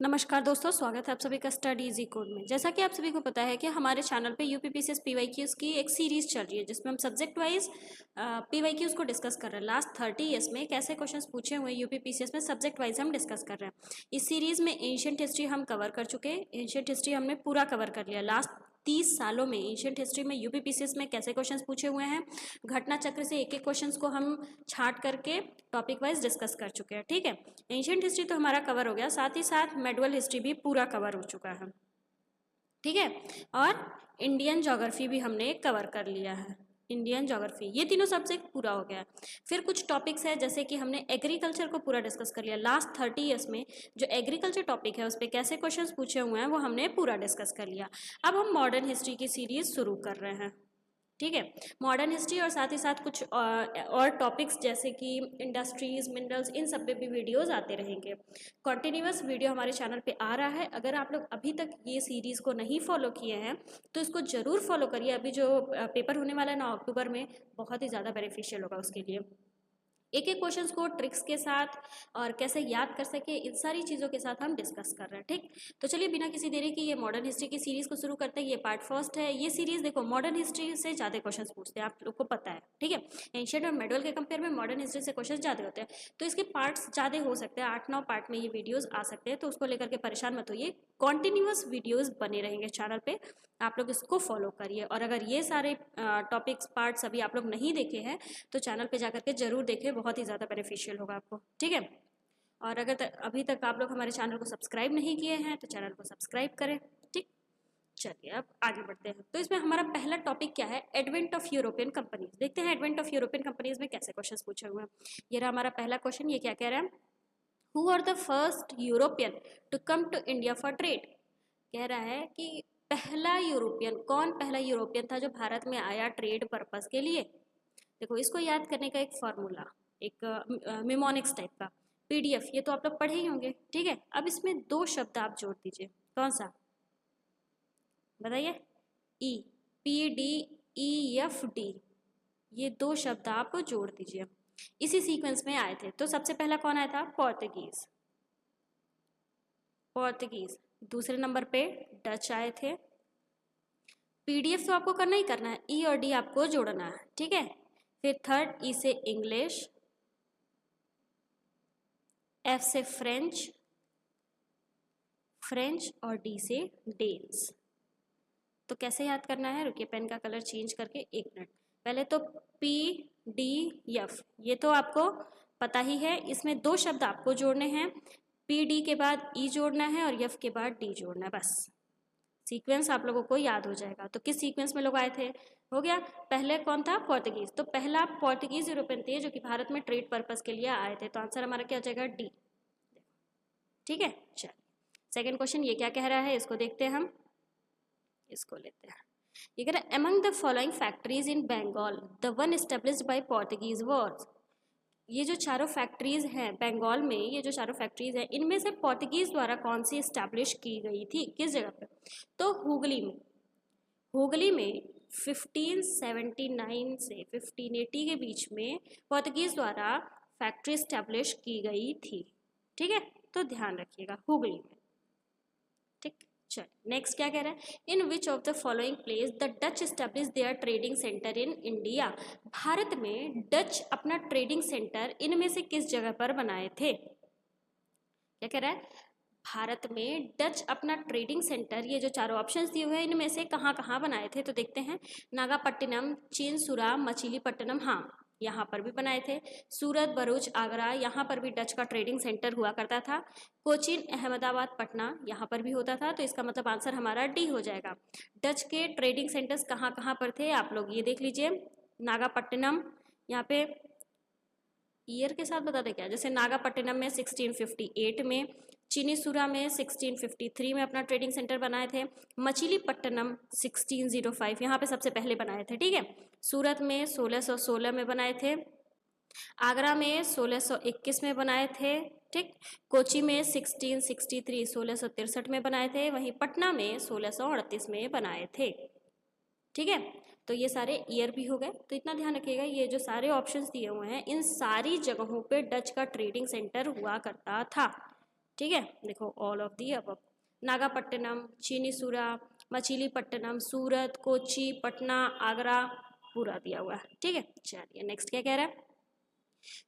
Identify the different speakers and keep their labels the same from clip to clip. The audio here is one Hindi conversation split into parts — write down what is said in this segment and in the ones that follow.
Speaker 1: नमस्कार दोस्तों, स्वागत है आप सभी का स्टडी इजी कोड में। जैसा कि आप सभी को पता है कि हमारे चैनल पे यूपीपीसीएस पीवाईक्यूज की एक सीरीज चल रही है जिसमें हम सब्जेक्ट वाइज पीवाईक्यूज को डिस्कस कर रहे हैं। लास्ट 30 ईयर्स में कैसे क्वेश्चंस पूछे हुए यूपीपीसीएस में सब्जेक्ट वाइज हम डिस्कस कर रहे हैं। इस सीरीज में एंशिएंट हिस्ट्री हम कवर कर चुके हैं। एंशिएंट हिस्ट्री हमने पूरा कवर कर लिया। लास्ट 30 सालों में एंशिएंट हिस्ट्री में यूपीपीसीएस में कैसे क्वेश्चंस पूछे हुए हैं, घटना चक्र से एक एक क्वेश्चंस को हम छांट करके टॉपिक वाइज डिस्कस कर चुके हैं। ठीक है, एंशिएंट हिस्ट्री तो हमारा कवर हो गया, साथ ही साथ मेडुअल हिस्ट्री भी पूरा कवर हो चुका है। ठीक है, और इंडियन ज्योग्राफी भी हमने कवर कर लिया है। इंडियन ज्योग्राफी, ये तीनों सब्जेक्ट पूरा हो गया है। फिर कुछ टॉपिक्स है, जैसे कि हमने एग्रीकल्चर को पूरा डिस्कस कर लिया। लास्ट 30 ईयर्स में जो एग्रीकल्चर टॉपिक है उस पर कैसे क्वेश्चंस पूछे हुए हैं वो हमने पूरा डिस्कस कर लिया। अब हम मॉडर्न हिस्ट्री की सीरीज शुरू कर रहे हैं। ठीक है, मॉडर्न हिस्ट्री और साथ ही साथ कुछ और टॉपिक्स जैसे कि इंडस्ट्रीज, मिनरल्स, इन सब पे भी वीडियोस आते रहेंगे। कॉन्टिन्यूस वीडियो हमारे चैनल पे आ रहा है। अगर आप लोग अभी तक ये सीरीज़ को नहीं फॉलो किए हैं तो इसको ज़रूर फॉलो करिए। अभी जो पेपर होने वाला है 9 अक्टूबर में, बहुत ही ज़्यादा बेनिफिशियल होगा उसके लिए। एक एक क्वेश्चंस को ट्रिक्स के साथ और कैसे याद कर सके, इन सारी चीज़ों के साथ हम डिस्कस कर रहे हैं। ठीक, तो चलिए बिना किसी देरी की ये मॉडर्न हिस्ट्री की सीरीज़ को शुरू करते हैं। ये पार्ट फर्स्ट है। ये सीरीज़ देखो, मॉडर्न हिस्ट्री से ज़्यादा क्वेश्चंस पूछते हैं, आप लोग को पता है। ठीक है, एंशिएंट और मेडुअल के कंपेयर में मॉडर्न हिस्ट्री से क्वेश्चन ज़्यादा होते हैं, तो इसके पार्ट्स ज़्यादा हो सकते हैं। 8-9 पार्ट में ये वीडियोज़ आ सकते हैं, तो उसको लेकर के परेशान मत होइए। कॉन्टिन्यूस वीडियोज़ बने रहेंगे चैनल पर, आप लोग इसको फॉलो करिए। और अगर ये सारे टॉपिक्स पार्ट्स अभी आप लोग नहीं देखे हैं तो चैनल पे जाकर के जरूर देखें, बहुत ही ज़्यादा बेनिफिशियल होगा आपको। ठीक है, और अगर अभी तक आप लोग हमारे चैनल को सब्सक्राइब नहीं किए हैं तो चैनल को सब्सक्राइब करें। ठीक, चलिए अब आगे बढ़ते हैं। तो इसमें हमारा पहला टॉपिक क्या है, एडवेंट ऑफ यूरोपियन कंपनीज। देखते हैं एडवेंट ऑफ यूरोपियन कंपनीज में कैसे क्वेश्चन पूछे हुए हैं। ये रहा हमारा पहला क्वेश्चन। ये क्या कह रहा है, who are the first European to come to India for trade. कह रहा है कि पहला यूरोपियन कौन, पहला यूरोपियन था जो भारत में आया ट्रेड पर्पस के लिए। देखो, इसको याद करने का एक फॉर्मूला, एक मिमोनिक्स टाइप का पीडीएफ, ये तो आप लोग पढ़े ही होंगे। ठीक है, अब इसमें दो शब्द आप जोड़ दीजिए। कौन सा बताइए, E, P D E F D, ये दो शब्द आप जोड़ दीजिए। इसी सीक्वेंस में आए थे। तो सबसे पहला कौन आया था, पोर्तुगीज। पोर्तुगीज, दूसरे नंबर पे डच आए थे। पीडीएफ तो आपको करना ही करना है, ई और डी आपको जोड़ना है। ठीक है, फिर थर्ड, ई से इंग्लिश, एफ से फ्रेंच, फ्रेंच और डी से डेन्स। तो कैसे याद करना है, रुकिए पेन का कलर चेंज करके, एक मिनट। पहले तो पी डी एफ, ये तो आपको पता ही है। इसमें दो शब्द आपको जोड़ने हैं, पी डी के बाद ई जोड़ना है और एफ के बाद डी जोड़ना है। बस सीक्वेंस आप लोगों को याद हो जाएगा। तो किस सीक्वेंस में लोग आए थे, हो गया। पहले कौन था, पोर्तुगीज। तो पहला पोर्तुगीज यूरोपियन थे जो कि भारत में ट्रेड पर्पस के लिए आए थे। तो आंसर हमारा क्या हो जाएगा, डी। ठीक है, चलिए सेकेंड क्वेश्चन ये क्या कह रहा है, इसको देखते हैं हम। इसको लेते हैं। ये कह रहा है, among the following factories in Bengal the one established by Portuguese was. ये जो चारों फैक्ट्रीज हैं बंगाल में, ये जो चारों फैक्ट्रीज हैं, इनमें से पोर्तुगीज द्वारा कौन सी एस्टैब्लिश की गई थी, किस जगह पे। तो हुगली में। हुगली में 1579 से 1580 के बीच में पोर्तुगीज द्वारा फैक्ट्री एस्टैब्लिश की गई थी। ठीक है, तो ध्यान रखिएगा, हुगली में। ठीक, चल नेक्स्ट क्या कह रहा है, in which of the following place the Dutch establish their trading centre in India. भारत में डच अपना ट्रेडिंग सेंटर इनमें से किस जगह पर बनाए थे। क्या कह रहा है, भारत में डच अपना ट्रेडिंग सेंटर, ये जो चारों ऑप्शंस दिए हुए हैं इनमें से कहाँ कहाँ बनाए थे। तो देखते हैं, नागापट्टिनम, चीनसुरा, मछलीपट्टनम, हाँ यहाँ पर भी बनाए थे। सूरत, भरूच, आगरा, यहाँ पर भी डच का ट्रेडिंग सेंटर हुआ करता था। कोचीन, अहमदाबाद, पटना, यहाँ पर भी होता था। तो इसका मतलब आंसर हमारा डी हो जाएगा। डच के ट्रेडिंग सेंटर्स कहाँ कहाँ पर थे आप लोग ये देख लीजिए। नागापट्टिनम, यहाँ पे ईयर के साथ बता दें क्या, जैसे नागापट्टिनम में 1658 में, चिनीसुरा में 1653 में अपना ट्रेडिंग सेंटर बनाए थे। मछलीपट्टनम 1605 यहाँ पे सबसे पहले बनाए थे। ठीक है, सूरत में 1616 में बनाए थे। आगरा में 1621 में बनाए थे। ठीक, कोची में 1663 1663 में बनाए थे। वहीं पटना में 1638 में बनाए थे। ठीक है, तो ये सारे ईयर भी हो गए। तो इतना ध्यान रखिएगा, ये जो सारे ऑप्शंस दिए हुए हैं इन सारी जगहों पे डच का ट्रेडिंग सेंटर हुआ करता था। ठीक है, देखो ऑल ऑफ दी अब नागापट्टनम, चीनीसुरा, मछलीपट्टनम, सूरत, कोची, पटना, आगरा पूरा दिया हुआ है। ठीक है, चलिए नेक्स्ट क्या कह रहा है,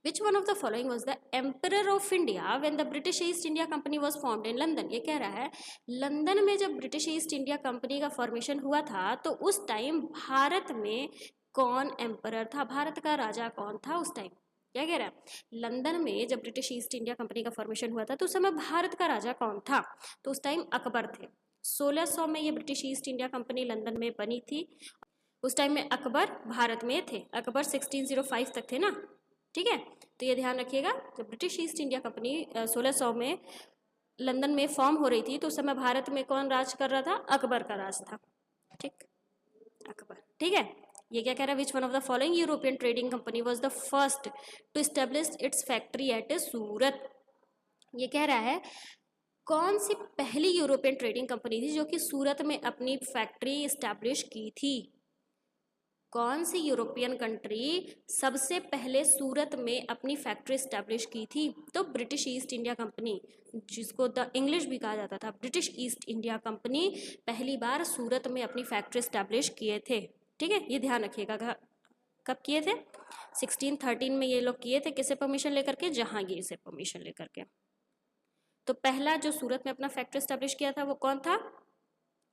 Speaker 1: Which one of the following was the Emperor of India when the British East India Company was formed in London? ये कह रहा है लंदन में जब ब्रिटिश ईस्ट इंडिया कंपनी का फॉर्मेशन हुआ था तो उस टाइम भारत में कौन एम्परर था, भारत का राजा कौन था उस टाइम? क्या कह रहा है, लंदन में जब ब्रिटिश ईस्ट इंडिया कंपनी का फॉर्मेशन हुआ था तो उस समय भारत का राजा कौन था? तो उस टाइम अकबर थे। 1600 में ये British east India company London में बनी थी। उस टाइम में अकबर भारत में थे, अकबर 1605 तक थे ना। ठीक है, तो ये ध्यान रखिएगा, जब ब्रिटिश ईस्ट इंडिया कंपनी 1600 में लंदन में फॉर्म हो रही थी तो उस समय भारत में कौन राज कर रहा था? अकबर का राज था। ठीक, अकबर। ठीक है, ये क्या कह रहा है, which one of the following European trading company was the first to establish its factory at Surat? ये कह रहा है कौन सी पहली यूरोपियन ट्रेडिंग कंपनी थी जो कि सूरत में अपनी फैक्ट्री इस्टेब्लिश की थी? कौन सी यूरोपियन कंट्री सबसे पहले सूरत में अपनी फैक्ट्री इस्टेब्लिश की थी? तो ब्रिटिश ईस्ट इंडिया कंपनी, जिसको द इंग्लिश भी कहा जाता था, ब्रिटिश ईस्ट इंडिया कंपनी पहली बार सूरत में अपनी फैक्ट्री इस्टेब्लिश किए थे। ठीक है, ये ध्यान रखिएगा, कब किए थे? 1613 में ये लोग किए थे। किसे परमिशन लेकर के? जहांगीर से परमिशन लेकर के। तो पहला जो सूरत में अपना फैक्ट्री इस्टेब्लिश किया था वो कौन था?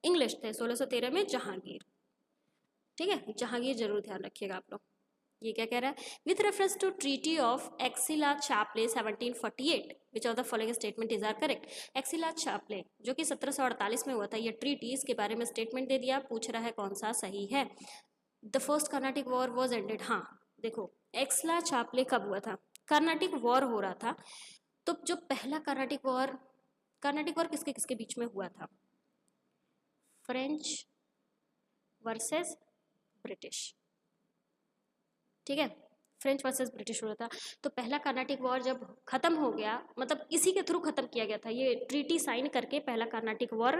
Speaker 1: इंग्लिश थे। 1613 में जहांगीर। ठीक है, जहांगीर जरूर ध्यान रखिएगा आप लोग। ये क्या कह रहा है, with reference to treaty of Aix la Chapelle 1748 which of the following statement is are correct? Aix la Chapelle जो कि 1748 में हुआ था, ये ट्रीटी, इसके बारे में स्टेटमेंट दे दिया, पूछ रहा है कौन सा सही है। The first Carnatic war was ended. हाँ देखो, एक्सला चापले कब हुआ था? कर्नाटिक वॉर हो रहा था। तो जो पहला कर्नाटिक वॉर किसके किसके बीच में हुआ था? French versus British. ठीक है, फ्रेंच वर्सेस ब्रिटिश हो रहा था। तो पहला कर्नाटिक वॉर जब खत्म हो गया, मतलब इसी के थ्रू खत्म किया गया था, ये ट्रीटी साइन करके पहला कर्नाटिक वॉर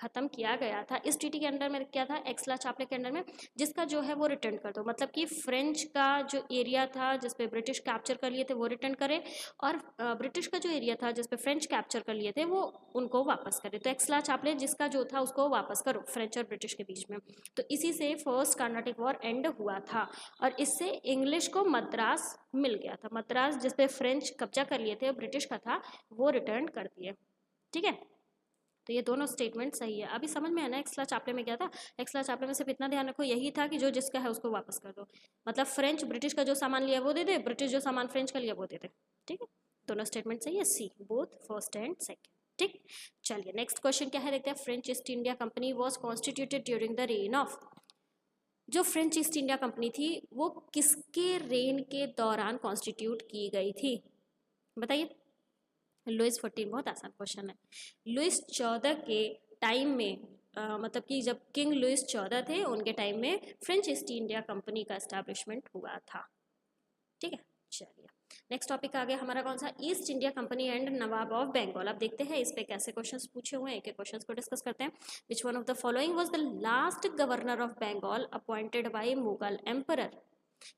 Speaker 1: खत्म किया गया था। इस ट्रीटी के अंडर में क्या था? एक्सला चापले के अंडर में, जिसका जो है वो रिटर्न कर दो, मतलब कि फ्रेंच का जो एरिया था जिसपे ब्रिटिश कैप्चर कर लिए थे वो रिटर्न करे, और ब्रिटिश का जो एरिया था जिसपे फ्रेंच कैप्चर कर लिए थे वो उनको वापस करे। तो एक्सला चापले जिसका जो था उसको वापस करो, फ्रेंच और ब्रिटिश के बीच में। तो इसी से फर्स्ट कर्नाटिक वॉर एंड हुआ था, और इससे इंग्लिश को मद्रास मिल गया था। मद्रास जिस पे फ्रेंच कब्जा कर लिए थे और ब्रिटिश का था वो रिटर्न कर दिए। ठीक है, तो ये दोनों स्टेटमेंट सही है। अभी समझ में आना एक्सला चापले में क्या था? एक्सला चापले में सिर्फ इतना ध्यान रखो, यही था कि जो जिसका है उसको वापस कर दो, मतलब फ्रेंच ब्रिटिश का जो सामान लिया वो दे दे, ब्रिटिश जो सामान फ्रेंच का लिया वो दे दे। ठीक है, दोनों स्टेटमेंट सही है, C both first and second. ठीक, चलिए नेक्स्ट क्वेश्चन क्या है, देखते हैं। French east India company was constituted during the reign of, जो फ्रेंच ईस्ट इंडिया कंपनी थी वो किसके रेन के दौरान कॉन्स्टिट्यूट की गई थी? बताइए। लुइस 14, बहुत आसान क्वेश्चन है। लुइस 14 के टाइम में मतलब कि जब किंग लुइस 14 थे उनके टाइम में फ्रेंच ईस्ट इंडिया कंपनी का एस्टैब्लिशमेंट हुआ था। ठीक है, चलिए नेक्स्ट टॉपिक आ गया हमारा कौन सा? East India Company and Nawab of Bengal. अब देखते हैं इस पे कैसे क्वेश्चंस पूछे हुए हैं, एक एक क्वेश्चंस को डिस्कस करते हैं। Which one of the following was the last governor of Bengal appointed by Mughal emperor?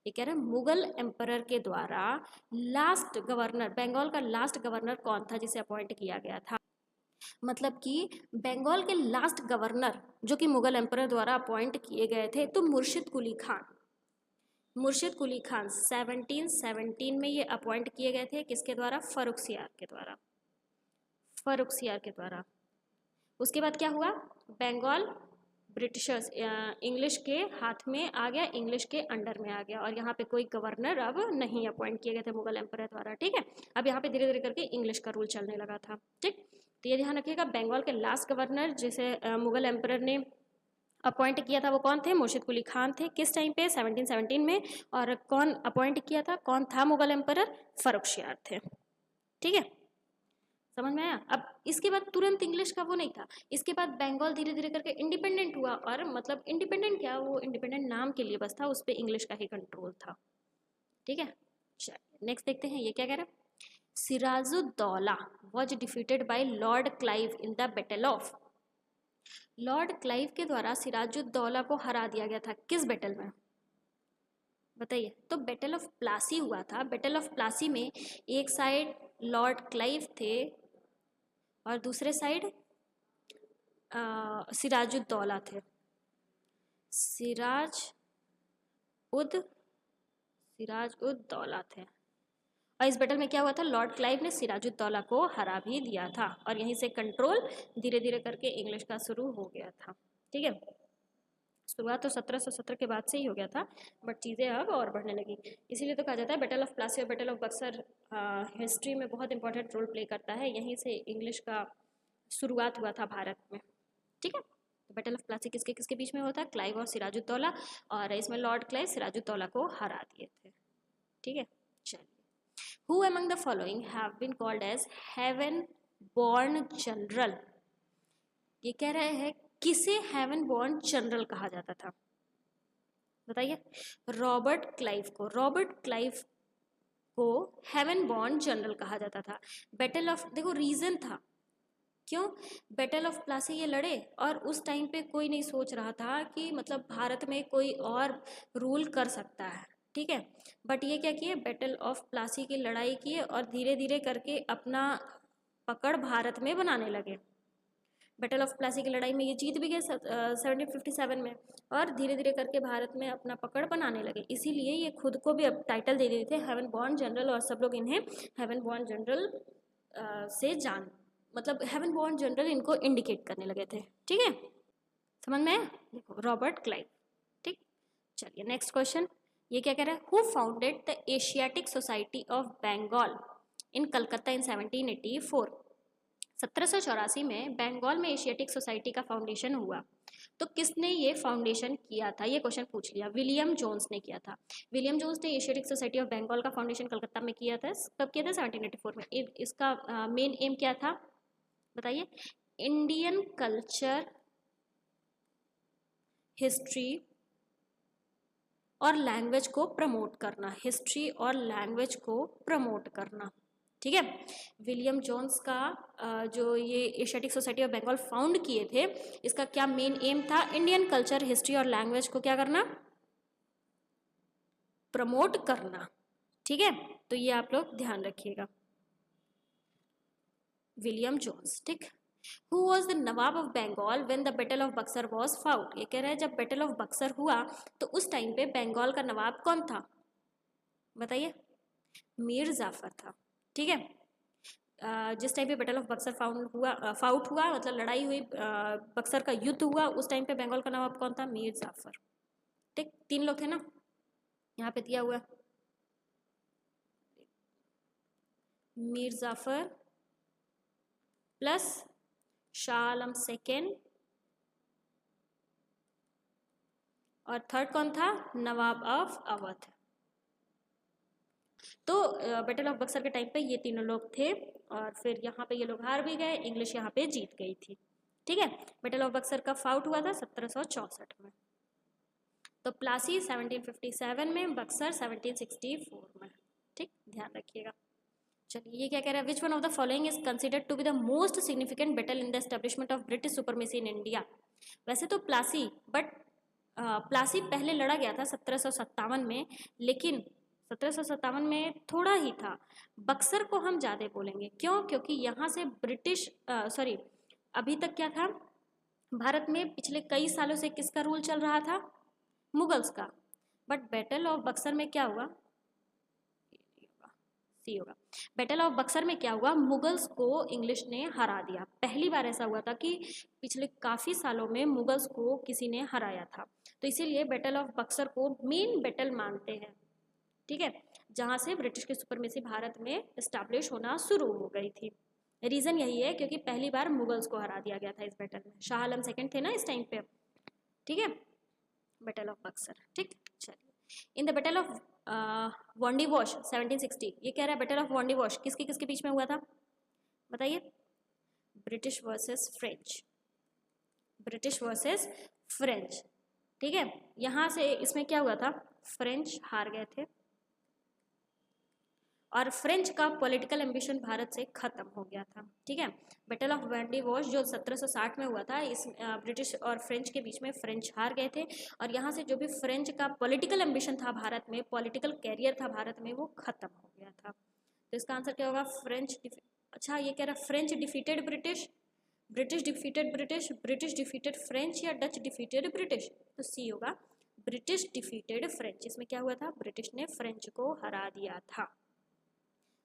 Speaker 1: ये कह रहे हैं मुगल एम्परर के द्वारा लास्ट गवर्नर, बंगाल का लास्ट गवर्नर कौन था जिसे अपॉइंट किया गया था? मतलब कि बंगाल के लास्ट गवर्नर जो कि मुगल एम्परर द्वारा अपॉइंट किए गए थे, तो मुर्शिद कुली खान। मुर्शिद कुली खान 1717 में ये अपॉइंट किए गए थे, किसके द्वारा? फर्रुखसियार के द्वारा, फर्रुखसियार के द्वारा। उसके बाद क्या हुआ? बंगाल ब्रिटिशर्स, इंग्लिश के हाथ में आ गया, इंग्लिश के अंडर में आ गया, और यहाँ पे कोई गवर्नर अब नहीं अपॉइंट किए गए थे मुगल एम्परर द्वारा। ठीक है, अब यहाँ पे धीरे धीरे करके इंग्लिश का रूल चलने लगा था। ठीक, तो ये ध्यान रखिएगा, बंगाल के लास्ट गवर्नर जिसे मुगल एम्परर ने अपॉइंट किया था वो कौन थे? मुर्शिद कुली खान थे। किस टाइम पे? 1717 में। और कौन अपॉइंट किया था? कौन था मुगल एम्परर? फर्रुखसियार थे। ठीक है, समझ में आया? अब इसके बाद तुरंत इंग्लिश का वो नहीं था, इसके बाद बंगाल धीरे धीरे करके इंडिपेंडेंट हुआ, और मतलब इंडिपेंडेंट क्या, वो इंडिपेंडेंट नाम के लिए बस था, उस पर इंग्लिश का ही कंट्रोल था। ठीक है, चलिए नेक्स्ट देखते हैं ये क्या कह रहा है। Sirajuddaula was defeated by Lord Clive in the battle of, Lord Clive के द्वारा सिराजुद्दौला को हरा दिया गया था, किस बैटल में? बताइए। तो बैटल ऑफ प्लासी हुआ था। बैटल ऑफ प्लासी में एक साइड लॉर्ड क्लाइव थे और दूसरे साइड सिराजुद्दौला थे। सिराज उद दौला थे। और इस बैटल में क्या हुआ था, लॉर्ड क्लाइव ने सिराजुद्दौला को हरा भी दिया था और यहीं से कंट्रोल धीरे धीरे करके इंग्लिश का शुरू हो गया था। ठीक है, शुरुआत तो 1717 के बाद से ही हो गया था, बट चीज़ें अब और बढ़ने लगी। इसीलिए तो कहा जाता है बैटल ऑफ प्लासी और बैटल ऑफ बक्सर हिस्ट्री में बहुत इंपॉर्टेंट रोल प्ले करता है। यहीं से इंग्लिश का शुरुआत हुआ था भारत में। ठीक है, तो बैटल ऑफ प्लासी किसके किसके बीच में होता है, क्लाइव और सिराजुद्दौला, और इसमें लॉर्ड क्लाइव सिराजुद्दौला को हरा दिए थे। ठीक है, चलिए, who among the following have been called as heaven born general. ये कह रहे हैं किसे हेवन बॉर्न जनरल कहा जाता था, बताइए। रॉबर्ट क्लाइव को हेवन बॉर्न जनरल कहा जाता था। बैटल ऑफ, देखो रीजन था क्यों बैटल ऑफ प्लासी ये लड़े, और उस टाइम पे कोई नहीं सोच रहा था कि मतलब भारत में कोई और रूल कर सकता है। ठीक है, बट ये क्या किए, बैटल ऑफ प्लासी की लड़ाई किए और धीरे धीरे करके अपना पकड़ भारत में बनाने लगे। बैटल ऑफ प्लासी की लड़ाई में ये जीत भी गए 1757 में, और धीरे धीरे करके भारत में अपना पकड़ बनाने लगे। इसीलिए ये खुद को भी अब टाइटल दे देते थे हेवन बॉर्न जनरल, और सब लोग इन्हें हेवन बॉर्न जनरल से मतलब हेवन बॉर्न जनरल इनको इंडिकेट करने लगे थे। ठीक है, समझ में आया? देखो, रॉबर्ट क्लाइव। ठीक, चलिए नेक्स्ट क्वेश्चन। ये क्या कह रहा है, who founded the Asiatic Society of Bengal in Calcutta in 1784। 1784 में बंगाल में एशियाटिक सोसाइटी का फाउंडेशन हुआ। तो किसने ये फाउंडेशन किया था, ये क्वेश्चन पूछ लिया। विलियम जोन्स ने किया था। विलियम जोन्स ने एशियाटिक सोसाइटी ऑफ बंगाल का फाउंडेशन कलकत्ता में किया था। कब किया था, 1784 में। इसका मेन एम क्या था, बताइए। इंडियन कल्चर, हिस्ट्री और लैंग्वेज को प्रमोट करना, हिस्ट्री और लैंग्वेज को प्रमोट करना। ठीक है, विलियम जोन्स का जो ये Asiatic Society of Bengal found किए थे, इसका क्या मेन एम था, इंडियन कल्चर, हिस्ट्री और लैंग्वेज को क्या करना, प्रमोट करना। ठीक है, तो ये आप लोग ध्यान रखिएगा, विलियम जोन्स। ठीक, Who was the Nawab of Bengal when the battle of Buxar was fought। ये कह रहा है जब बैटल ऑफ बक्सर हुआ तो उस टाइम पे बंगाल का नवाब कौन था, बताइए। मीर जाफर था। ठीक है, जिस टाइम पे बैटल ऑफ बक्सर फाउट हुआ मतलब लड़ाई हुई, बक्सर का युद्ध हुआ, उस टाइम पे बंगाल का नवाब कौन था, मीर जाफर। ठीक, 3 लोग थे ना, यहाँ पे दिया हुआ मीर जाफर प्लस शाह आलम सेकेंड, और थर्ड कौन था, नवाब ऑफ अवध। तो बैटल ऑफ बक्सर के टाइम पे ये तीनों लोग थे, और फिर यहाँ पे ये लोग हार भी गए, इंग्लिश यहाँ पे जीत गई थी। ठीक है, बैटल ऑफ बक्सर का फाउट हुआ था 1764 में। तो प्लासी 1757 में, बक्सर 1764 में। ठीक, ध्यान रखिएगा। चलिए, ये क्या कह रहा है, which one of the following is considered to be the most significant battle in the establishment of British supremacy in India. वैसे तो प्लासी, बट प्लासी पहले लड़ा गया था 1757 में, लेकिन 1757 में थोड़ा ही था। बक्सर को हम ज़्यादा बोलेंगे, क्यों, क्योंकि यहाँ से ब्रिटिश अभी तक क्या था, भारत में पिछले कई सालों से किसका रूल चल रहा था, मुगल्स का। बट बैटल ऑफ बक्सर में क्या हुआ, सी होगा, बैटल ऑफ बक्सर में क्या हुआ, मुगल्स को इंग्लिश ने हरा दिया। पहली बार ऐसा हुआ था कि पिछले काफ़ी सालों में मुगल्स को किसी ने हराया था, तो इसीलिए बैटल ऑफ बक्सर को मेन बैटल मानते हैं। ठीक है, जहाँ से ब्रिटिश की सुपरमेसी भारत में इस्टेब्लिश होना शुरू हो गई थी। रीज़न यही है क्योंकि पहली बार मुगल्स को हरा दिया गया था इस बैटल में। शाह आलम सेकेंड थे ना इस टाइम पे। ठीक है, बैटल ऑफ बक्सर। ठीक, चलिए, in the battle of Wandiwash 1760, ये कह रहा है बैटल ऑफ वांडी वॉश किसके किसके बीच में हुआ था, बताइए। British versus French, British versus French. ठीक है, यहाँ से इसमें क्या हुआ था, फ्रेंच हार गए थे और फ्रेंच का पॉलिटिकल एम्बिशन भारत से खत्म हो गया था। ठीक है, बैटल ऑफ वांडी वॉश जो 1760 में हुआ था, इस ब्रिटिश और फ्रेंच के बीच में फ्रेंच हार गए थे, और यहाँ से जो भी फ्रेंच का पॉलिटिकल एम्बिशन था भारत में, पॉलिटिकल कैरियर था भारत में, वो खत्म हो गया था। तो इसका आंसर क्या होगा, फ्रेंच अच्छा ये कह रहा है French defeated British, British defeated British, British defeated French या डच डिफीटेड ब्रिटिश। तो सी होगा ब्रिटिश डिफीटेड फ्रेंच। इसमें क्या हुआ था, ब्रिटिश ने फ्रेंच को हरा दिया था।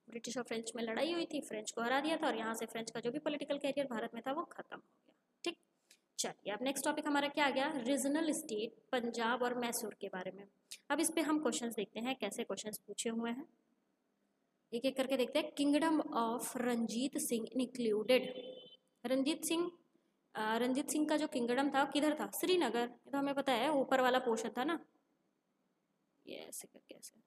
Speaker 1: ब्रिटिश और फ्रेंच में लड़ाई हुई थी, फ्रेंच को हरा दिया था और यहाँ से फ्रेंच का जो भी पॉलिटिकल कैरियर भारत में था वो खत्म हो गया। ठीक, चलिए अब नेक्स्ट टॉपिक हमारा क्या आ गया, रीजनल स्टेट पंजाब और मैसूर के बारे में। अब इस पे हम क्वेश्चंस देखते हैं कैसे क्वेश्चंस पूछे हुए हैं, एक एक करके देखते हैं। Kingdom of Ranjit Singh included, Ranjit Singh का जो किंगडम था किधर था, श्रीनगर। ये तो हमें पता है, ऊपर वाला पोर्शन था ना, ये ऐसे करके ऐसे,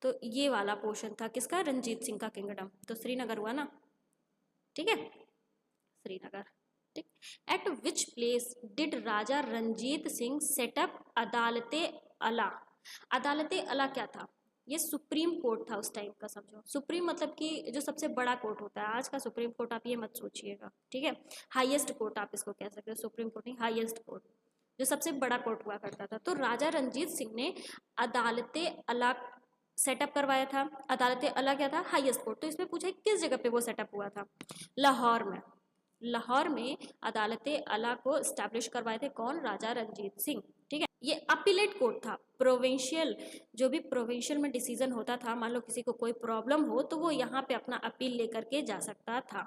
Speaker 1: तो ये वाला पोर्शन था किसका, रंजीत सिंह का किंगडम, तो श्रीनगर हुआ ना। ठीक है, श्रीनगर। ठीक, at which place did Raja Ranjit Singh set up Adalat e Ala. Adalat e अला क्या था, ये सुप्रीम कोर्ट था उस टाइम का, समझो सुप्रीम मतलब कि जो सबसे बड़ा कोर्ट होता है। आज का सुप्रीम कोर्ट आप ये मत सोचिएगा, ठीक है, हाईएस्ट कोर्ट आप इसको कह सकते हो, सुप्रीम कोर्ट नहीं, हाईएस्ट कोर्ट, जो सबसे बड़ा कोर्ट हुआ करता था। तो राजा रंजीत सिंह ने अदालते अला सेटअप करवाया था। अदालते अला क्या था, हाईएस्ट कोर्ट। तो इसमें पूछा किस जगह पे वो सेटअप हुआ था, लाहौर में। लाहौर में अदालते अला को स्टैब्लिश करवाए थे कौन, राजा रंजीत सिंह। ठीक है, ये अपीलेट कोर्ट था, प्रोविंशियल, जो भी प्रोविंशियल में डिसीजन होता था, मान लो किसी को कोई प्रॉब्लम हो तो वो यहाँ पे अपना अपील लेकर के जा सकता था।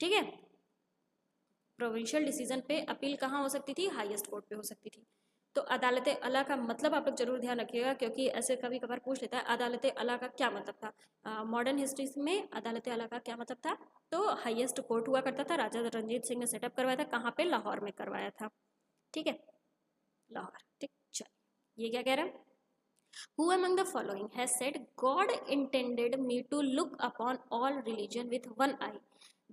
Speaker 1: ठीक है, प्रोविंशियल डिसीजन पे अपील कहाँ हो सकती थी, हाईएस्ट कोर्ट पे हो सकती थी। तो अदालत अला का मतलब आप लोग जरूर ध्यान रखिएगा, क्योंकि ऐसे कभी कभार पूछ लेता है अदालत अला का क्या मतलब था। मॉडर्न हिस्ट्री में अदालत अला का क्या मतलब था, तो हाईएस्ट कोर्ट हुआ करता था। राजा रंजीत सिंह ने सेटअप करवाया था, कहाँ पे, लाहौर में करवाया था। ठीक है, लाहौर। ठीक, चलिए ये क्या कह रहा है, Who among the following has said God intended me to look upon all religion with one eye?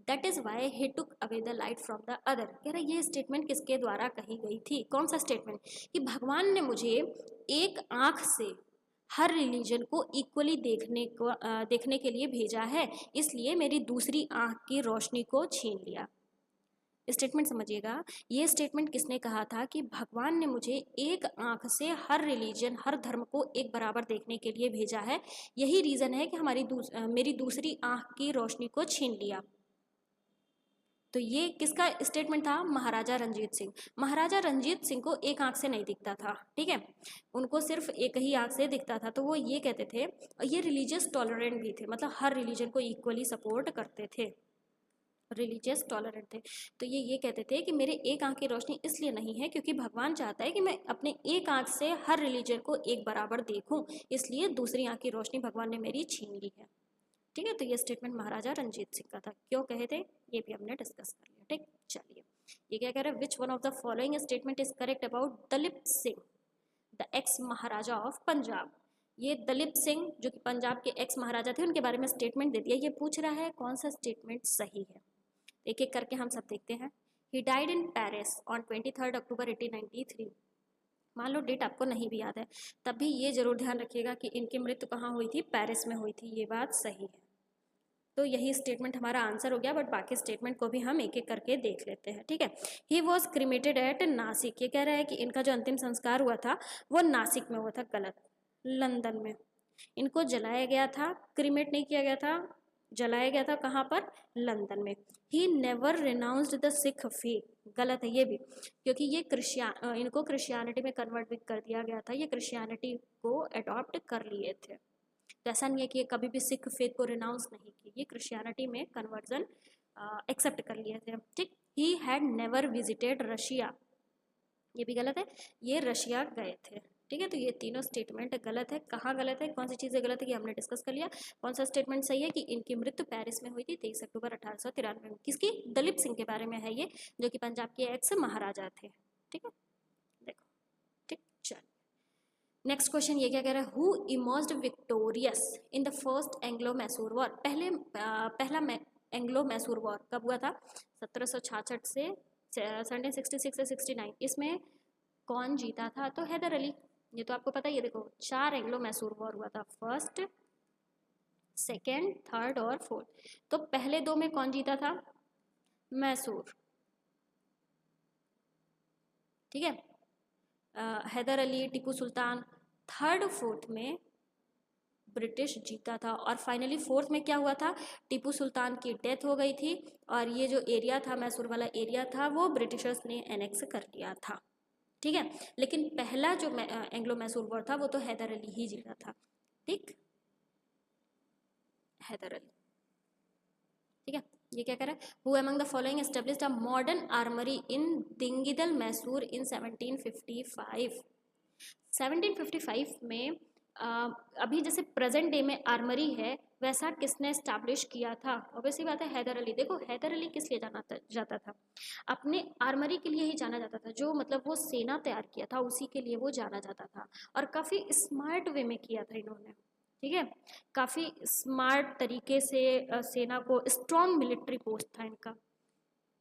Speaker 1: That is why he took away the light from the other. कह रहा है ये स्टेटमेंट किसके द्वारा कही गई थी, कौन सा स्टेटमेंट, कि भगवान ने मुझे एक आंख से हर रिलीजन को इक्वली देखने के लिए भेजा है, इसलिए मेरी दूसरी आंख की रोशनी को छीन लिया। स्टेटमेंट समझिएगा, ये स्टेटमेंट किसने कहा था कि भगवान ने मुझे एक आंख से हर रिलीजन, हर धर्म को एक बराबर देखने के लिए भेजा है, यही रीज़न है कि मेरी दूसरी आंख की रोशनी को छीन लिया। तो ये किसका स्टेटमेंट था, महाराजा रंजीत सिंह। महाराजा रंजीत सिंह को एक आंख से नहीं दिखता था, ठीक है, उनको सिर्फ एक ही आंख से दिखता था। तो वो ये कहते थे, ये रिलीजियस टॉलरेंट भी थे, मतलब हर रिलीजन को इक्वली सपोर्ट करते थे, रिलीजियस टॉलरेंट थे। तो ये कहते थे कि मेरे एक आंख की रोशनी इसलिए नहीं है क्योंकि भगवान चाहता है कि मैं अपने एक आंख से हर रिलीजन को एक बराबर देखूं, इसलिए दूसरी आंख की रोशनी भगवान ने मेरी छीन ली है। ठीक है, तो ये स्टेटमेंट महाराजा रंजीत सिंह का था, क्यों कहे थे ये भी हमने डिस्कस कर लिया। ठीक, चलिए ये क्या कह रहा है, which one of the following statement is correct about Duleep Singh, the ex Maharaja of Punjab. ये दलीप सिंह जो कि पंजाब के एक्स महाराजा थे, उनके बारे में स्टेटमेंट दे दिया। ये पूछ रहा है कौन सा स्टेटमेंट सही है, एक एक करके हम सब देखते हैं। He died in Paris on 23 अक्टूबर 1893। मान लो डेट आपको नहीं भी याद है, तब भी ये जरूर ध्यान रखिएगा कि इनकी मृत्यु कहाँ हुई थी, पेरिस में हुई थी, ये बात सही है। तो यही स्टेटमेंट हमारा आंसर हो गया, बट बाकी स्टेटमेंट को भी हम एक एक करके देख लेते हैं। ठीक है, he was cremated at Nashik. ये कह रहा है कि इनका जो अंतिम संस्कार हुआ था वो नासिक में हुआ था, गलत, लंदन में। इनको जलाया गया था, क्रिमेट नहीं किया गया था, जलाया गया था कहाँ पर, लंदन में। He never renounced the Sikh faith, गलत है ये भी, क्योंकि ये इनको क्रिश्चियनिटी में कन्वर्ट भी कर दिया गया था, ये क्रिश्चियनिटी को अडॉप्ट कर लिए थे। तो ऐसा नहीं है कि ये कभी भी सिख फेथ को रिनाउंस नहीं की, ये क्रिश्चियनिटी में कन्वर्जन एक्सेप्ट कर लिए थे। ठीक, he had never visited Russia, ये भी गलत है, ये रशिया गए थे। ठीक है, तो ये तीनों स्टेटमेंट गलत है। कहाँ गलत है, कौन सी चीज़ें गलत है कि हमने डिस्कस कर लिया। कौन सा स्टेटमेंट सही है कि इनकी मृत्यु पेरिस में हुई थी 23 अक्टूबर 1893 में। किसकी, दलीप सिंह के बारे में है ये, जो कि पंजाब के एक्स महाराजा थे। ठीक है, देखो, ठीक, चल नेक्स्ट क्वेश्चन ये क्या कह रहा है, who emerged victorious in the first Anglo Mysore war. पहला एंग्लो मैसूर वॉर कब हुआ था, 1766 से 1766 से 69। इसमें कौन जीता था, तो हैदर अली, ये तो आपको पता ही है। देखो 4 एंग्लो मैसूर वॉर हुआ था, फर्स्ट, सेकेंड, थर्ड और फोर्थ। तो पहले 2 में कौन जीता था, मैसूर। ठीक है, हैदर अली, टीपू सुल्तान। थर्ड फोर्थ में ब्रिटिश जीता था। और फाइनली फोर्थ में क्या हुआ था, टीपू सुल्तान की डेथ हो गई थी और ये जो एरिया था, मैसूर वाला एरिया था, वो ब्रिटिशर्स ने एनेक्स कर लिया था। ठीक है, लेकिन पहला जो एंग्लो मैसूर वॉर था वो तो हैदर अली ही जीता था। ठीक, हैदर अली। ठीक है, ये क्या कह रहा है, who among the following established a modern armoury in Dindigul Mysore in 1755। 1755 में अभी जैसे प्रेजेंट डे में आर्मरी है, वैसा किसने एस्टैब्लिश किया था? ऑब्वियसली बात है, हैदर अली। देखो हैदर अली किस लिए जाता था, अपने आर्मरी के लिए ही जाना जाता था, जो मतलब वो सेना तैयार किया था उसी के लिए वो जाना जाता था। और काफ़ी स्मार्ट वे में किया था इन्होंने। ठीक है, काफ़ी स्मार्ट तरीके से सेना को, स्ट्रॉन्ग मिलिट्री पोस्ट था इनका।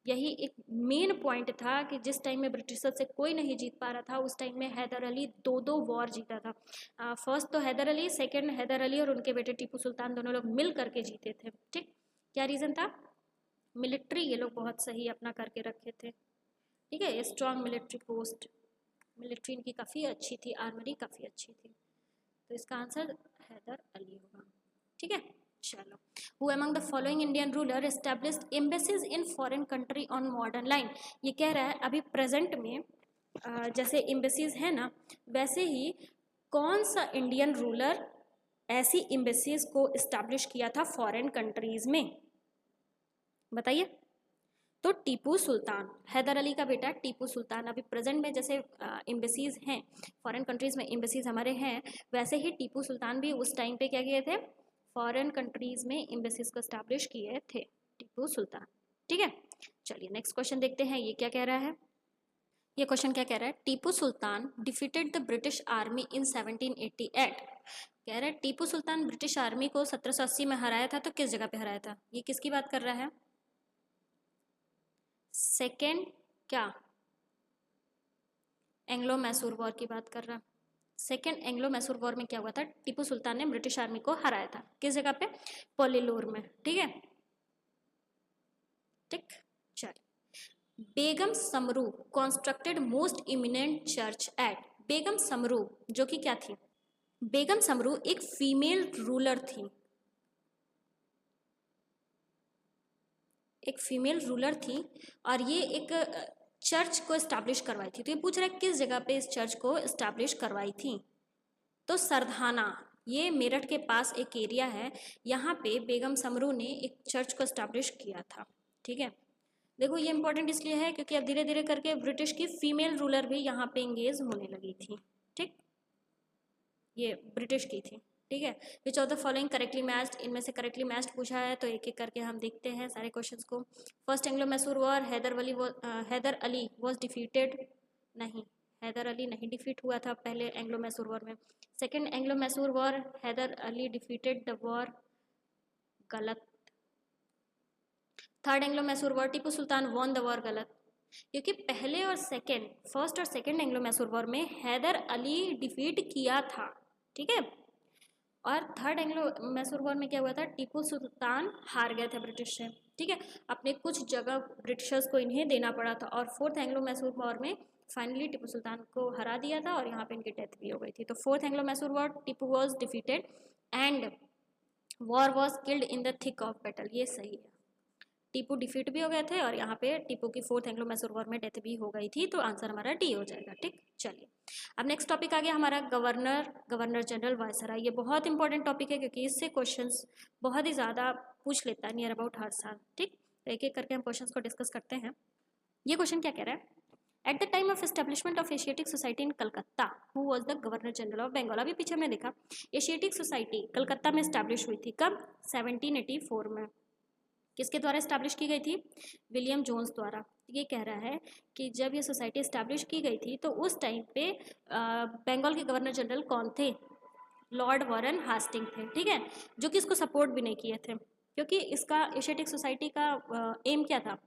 Speaker 1: यही एक मेन पॉइंट था कि जिस टाइम में ब्रिटिशर से कोई नहीं जीत पा रहा था, उस टाइम में हैदर अली दो वॉर जीता था। फर्स्ट तो हैदर अली, सेकंड हैदर अली और उनके बेटे टीपू सुल्तान, दोनों लोग मिल करके जीते थे। ठीक, क्या रीज़न था? मिलिट्री ये लोग बहुत सही अपना करके रखे थे। ठीक है, स्ट्रॉन्ग मिलिट्री पोस्ट, मिलिट्री इनकी काफ़ी अच्छी थी, आर्मरी काफ़ी अच्छी थी। तो इसका आंसर हैदर अली होगा। ठीक है, चलो। Who among the following Indian ruler established embassies in foreign country on modern line? ये कह रहा है अभी प्रेजेंट में जैसे एम्बेसीज है ना, वैसे ही कौन सा इंडियन रूलर ऐसी एम्बेसीज को इस्टेब्लिश किया था फॉरेन कंट्रीज में? बताइए। तो टीपू सुल्तान, हैदर अली का बेटा टीपू सुल्तान। अभी प्रेजेंट में जैसे एम्बेसीज हैं फॉरेन कंट्रीज में, एम्बेसीज हमारे हैं, वैसे ही टीपू सुल्तान भी उस टाइम पे क्या किए थे, फॉरेन कंट्रीज में एम्बेसीज को स्टैब्लिश किए थे टीपू सुल्तान। ठीक है, चलिए नेक्स्ट क्वेश्चन देखते हैं, ये क्या कह रहा है। ये क्वेश्चन क्या कह रहा है, Tipu Sultan defeated the British army in 1788। कह रहा है टीपू सुल्तान ब्रिटिश आर्मी को 1780 में हराया था, तो किस जगह पे हराया था? ये किसकी बात कर रहा है? सेकेंड क्या, एंग्लो मैसूर वॉर की बात कर रहा। सेकेंड एंग्लो मैसूर वॉर में क्या हुआ था, टीपू सुल्तान ने ब्रिटिश आर्मी को हराया था, किस जगह पे? पोलिलोर में। ठीक है, ठीक, चल। Begum Samru constructed most eminent church at. Begum Samru जो कि क्या थी, बेगम समरू एक फीमेल रूलर थी, एक फीमेल रूलर थी और ये एक चर्च को इस्टेब्लिश करवाई थी। तो ये पूछ रहा है किस जगह पे इस चर्च को इस्टेब्लिश करवाई थी? तो सरधाना, ये मेरठ के पास एक एरिया है, यहाँ पे बेगम समरू ने एक चर्च को इस्टेब्लिश किया था। ठीक है, देखो ये इंपॉर्टेंट इसलिए है क्योंकि अब धीरे धीरे करके ब्रिटिश की फीमेल रूलर भी यहाँ पे इंगेज होने लगी थी। ठीक, ये ब्रिटिश की थी। ठीक है, which of the following correctly matched, इनमें से करेक्टली मैच्ड पूछा है, तो एक एक करके हम देखते हैं सारे क्वेश्चंस को। First Anglo Mysore war, Hyder Ali was defeated, नहीं, हैदर अली नहीं डिफीट हुआ था पहले एंग्लो मैसूर वॉर में। Second Anglo Mysore war, Hyder Ali defeated the war, गलत। Third Anglo Mysore war, Tipu Sultan won the war, गलत, क्योंकि पहले और सेकेंड, फर्स्ट और सेकेंड एंग्लो मैसूर वॉर में हैदर अली डिफीट किया था। ठीक है, और थर्ड एंग्लो मैसूर वॉर में क्या हुआ था, टीपू सुल्तान हार गए थे ब्रिटिश से। ठीक है, अपने कुछ जगह ब्रिटिशर्स को इन्हें देना पड़ा था, और फोर्थ एंग्लो मैसूर वॉर में फाइनली टीपू सुल्तान को हरा दिया था और यहाँ पे इनकी डेथ भी हो गई थी। तो fourth Anglo Mysore war, Tipu was defeated and war was killed in the thick of battle, ये सही है। टीपू डिफीट भी हो गए थे और यहाँ पे टीपू की फोर्थ एंग्लो मैसूर वॉर में डेथ भी हो गई थी, तो आंसर हमारा डी हो जाएगा। ठीक, चलिए अब नेक्स्ट टॉपिक आ गया हमारा गवर्नर जनरल वायसराय। ये बहुत इंपॉर्टेंट टॉपिक है क्योंकि इससे क्वेश्चंस बहुत ही ज़्यादा पूछ लेता है नियर अबाउट हर साल। ठीक, तो एक एक करके हम क्वेश्चंस को डिस्कस करते हैं। ये क्वेश्चन क्या कह रहा है, at the time of establishment of Asiatic Society in Calcutta who was the governor general of Bengal. अभी पीछे हमने देखा एशियाटिक सोसाइटी कलकत्ता में स्टैब्लिश हुई थी, कब? 1784 में। किसके द्वारा इस्टेब्लिश की गई थी? विलियम जोन्स द्वारा। ये कह रहा है कि जब ये सोसाइटी इस्टेब्लिश की गई थी तो उस टाइम पे बंगाल के गवर्नर जनरल कौन थे? लॉर्ड वॉरेन हास्टिंग थे। ठीक है, जो कि इसको सपोर्ट भी नहीं किए थे, क्योंकि इसका एशियाटिक सोसाइटी का एम क्या था?